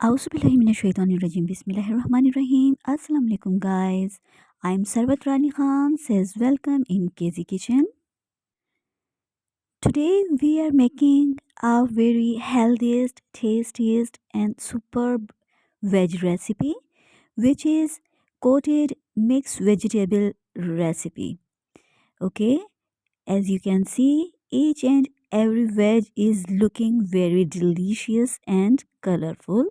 Auzubillahiminash-shaytanir-rajim. Bismillahir-rahmanir-rahim. Assalamu alaikum, guys. I'm Sarbat Rani Khan. Says welcome in KZ Kitchen. Today we are making our very healthiest, tastiest, and superb veg recipe, which is coated mixed vegetable recipe. Okay, as you can see, each and every veg is looking very delicious and colorful.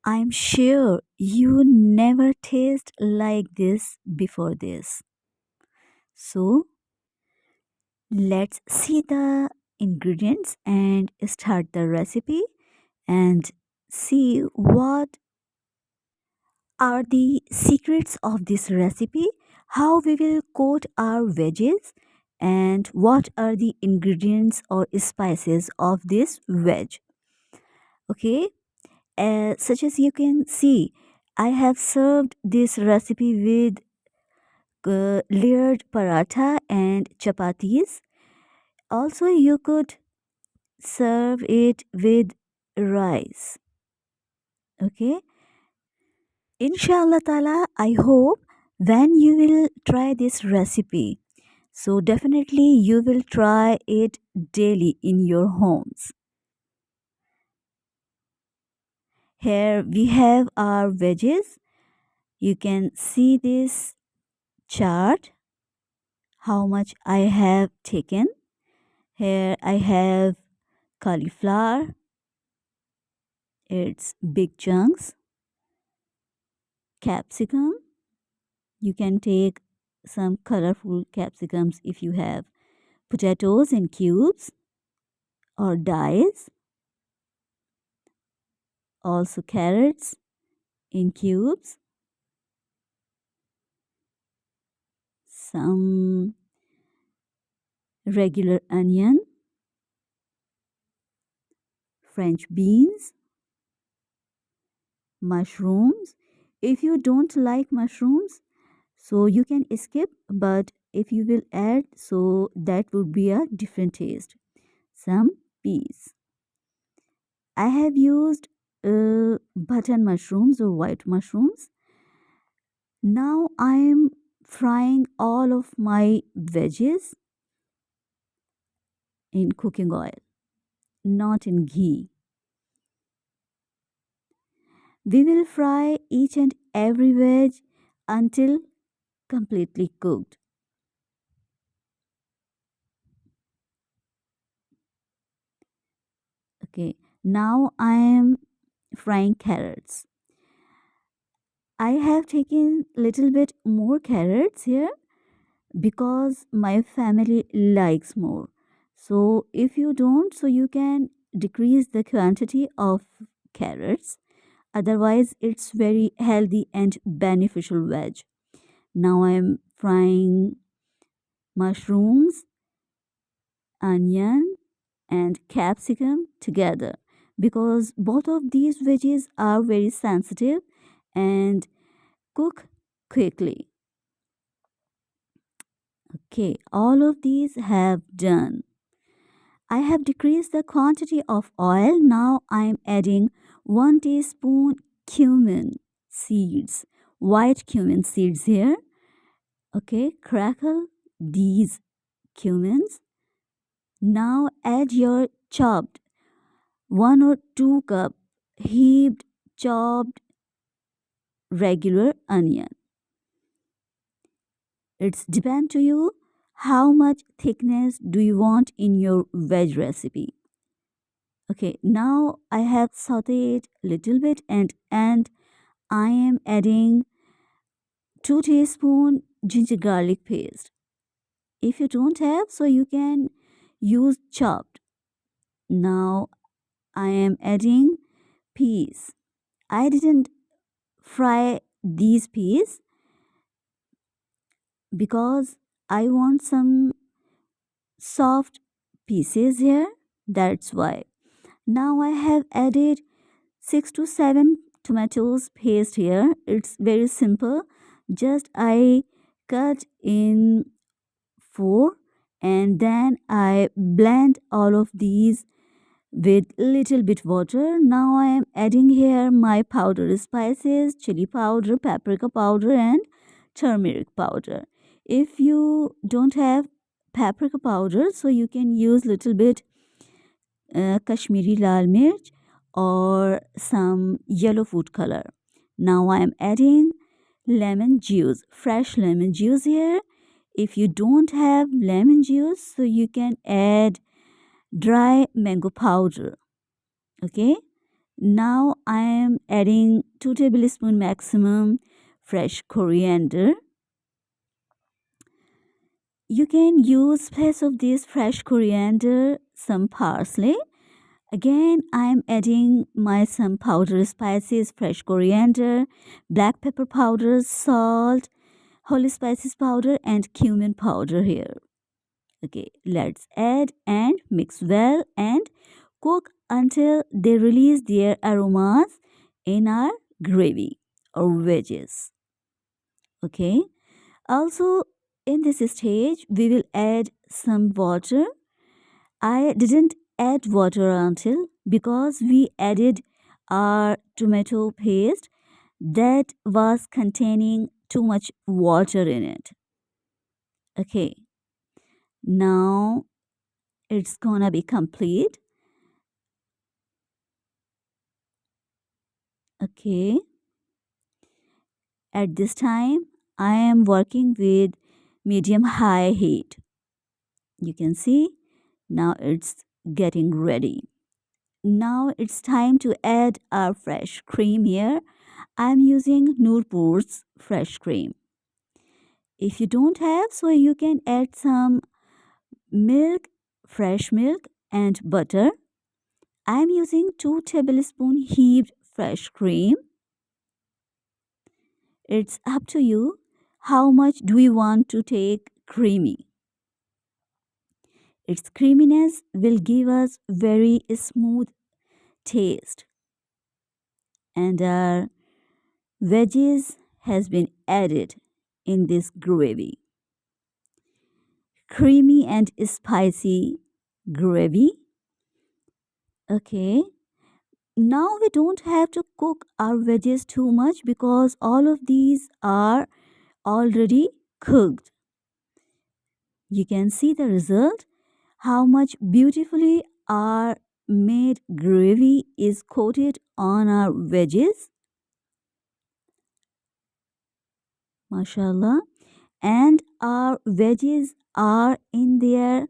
I'm sure you never taste like this before this. So let's see the ingredients and start the recipe and see what are the secrets of this recipe, how we will coat our veggies, and what are the ingredients or spices of this veg. Okay, such as you can see, I have served this recipe with layered paratha and chapatis. Also, you could serve it with rice. Okay, inshallah ta'ala, I hope when you will try this recipe, so definitely you will try it daily in your homes. Here we have our veggies. You can see this chart, how much I have taken. Here I have cauliflower, it's big chunks. Capsicum, you can take some colorful capsicums if you have. Potatoes in cubes or dice. Also carrots in cubes. Some regular onion. French beans. Mushrooms. If you don't like mushrooms, so you can skip, but if you will add, so that would be a different taste. Some peas. I have used button mushrooms or white mushrooms. Now I am frying all of my veggies in cooking oil, not in ghee. We will fry each and every veg until completely cooked. Okay, now I am frying carrots. I have taken little bit more carrots here because my family likes more. So if you don't, so you can decrease the quantity of carrots. Otherwise, it's very healthy and beneficial veg. Now I'm frying mushrooms, onion, and capsicum together because both of these veggies are very sensitive and cook quickly. Okay, all of these have done. I have decreased the quantity of oil. Now I am adding 1 teaspoon cumin seeds, white cumin seeds here. Okay, crackle these cumins. Now add your chopped 1 or 2 cup heaped chopped regular onion. It's depend to you how much thickness do you want in your veg recipe. Okay, now I have sauteed little bit and I am adding 2 teaspoon ginger garlic paste. If you don't have, so you can use chopped. Now I am adding peas. I didn't fry these peas because I want some soft pieces here. That's why. Now I have added 6 to 7 tomatoes paste here. It's very simple. Just I cut in 4 and then I blend all of these with little bit water. Now I am adding here my powdered spices, chili powder, paprika powder and turmeric powder. If you don't have paprika powder, so you can use little bit Kashmiri lal mirch or some yellow food color. Now I am adding lemon juice, fresh lemon juice here. If you don't have lemon juice, so you can add dry mango powder. Okay. Now I am adding 2 tablespoon maximum fresh coriander. You can use place of this fresh coriander some parsley. Again, I am adding my some powder spices, fresh coriander, black pepper powder, salt, holy spices powder and cumin powder here. Okay, let's add and mix well and cook until they release their aromas in our gravy or veggies. Okay, also in this stage we will add some water. I didn't add water until because we added our tomato paste that was containing too much water in it. Okay, now it's gonna be complete. Okay, at this time I am working with medium high heat. You can see now it's getting ready. Now it's time to add our fresh cream here. I'm using Nurpur's fresh cream. If you don't have, so you can add some milk, fresh milk and butter. I'm using 2 tablespoon heaped fresh cream. It's up to you how much do we want to take creamy. Its creaminess will give us very smooth taste and our veggies has been added in this gravy. Creamy and spicy gravy. Okay. Now we don't have to cook our veggies too much because all of these are already cooked. You can see the result, how much beautifully our made gravy is coated on our veggies. Mashallah. And our veggies are in their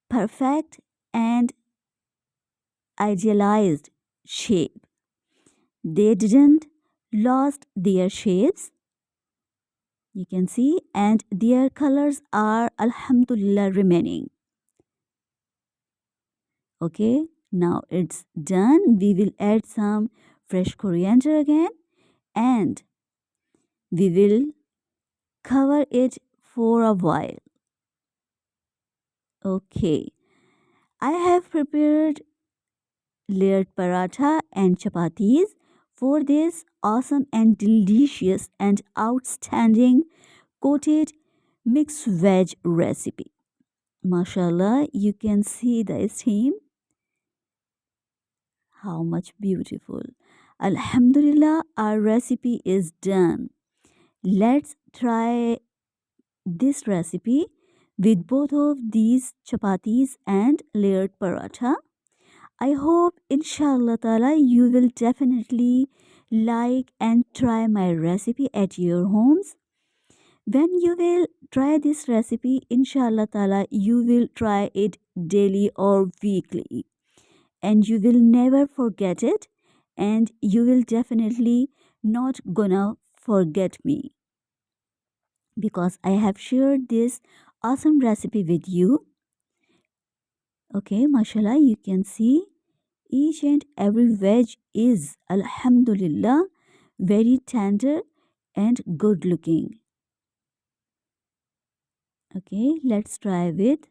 perfect and idealized shape. They didn't lost their shapes. You can see and their colors are alhamdulillah remaining. Okay, now it's done. We will add some fresh coriander again and we will cover it for a while. Okay, I have prepared layered paratha and chapatis for this awesome and delicious and outstanding coated mixed veg recipe. Mashallah, you can see the steam. How much beautiful. Alhamdulillah, our recipe is done. Let's try this recipe with both of these chapatis and layered paratha. I hope inshallah ta'ala you will definitely like and try my recipe at your homes. When you will try this recipe, inshallah ta'ala, you will try it daily or weekly and you will never forget it and you will definitely not gonna forget me because I have shared this awesome recipe with you. Okay, mashallah, you can see each and every veg is alhamdulillah very tender and good looking. Okay, let's try with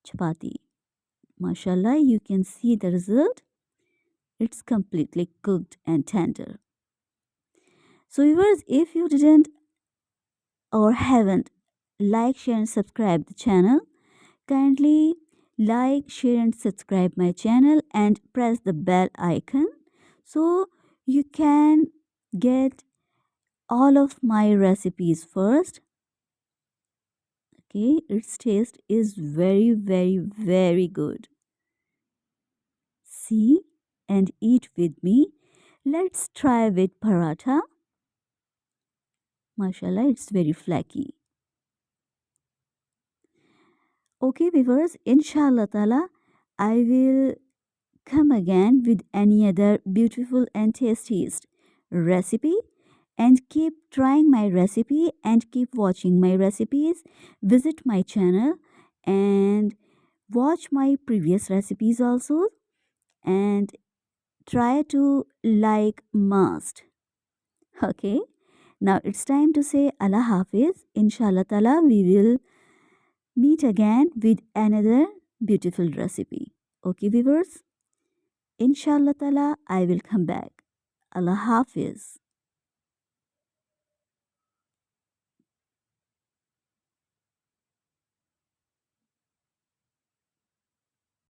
chapati. Mashallah, you can see the result. It's completely cooked and tender. So viewers, if you didn't or haven't like, share and subscribe the channel, kindly like, share, and subscribe my channel and press the bell icon so you can get all of my recipes first. Okay, its taste is very, very, very good. See and eat with me. Let's try with paratha. Mashallah, it's very flaky. Okay, viewers, inshallah ta'ala, I will come again with any other beautiful and tastiest recipe, and keep trying my recipe and keep watching my recipes. Visit my channel and watch my previous recipes also, and try to like must. Okay, now it's time to say Allah Hafiz. Inshallah ta'ala, we will meet again with another beautiful recipe. Okay, viewers? Inshallah ta'ala, I will come back. Allah Hafiz.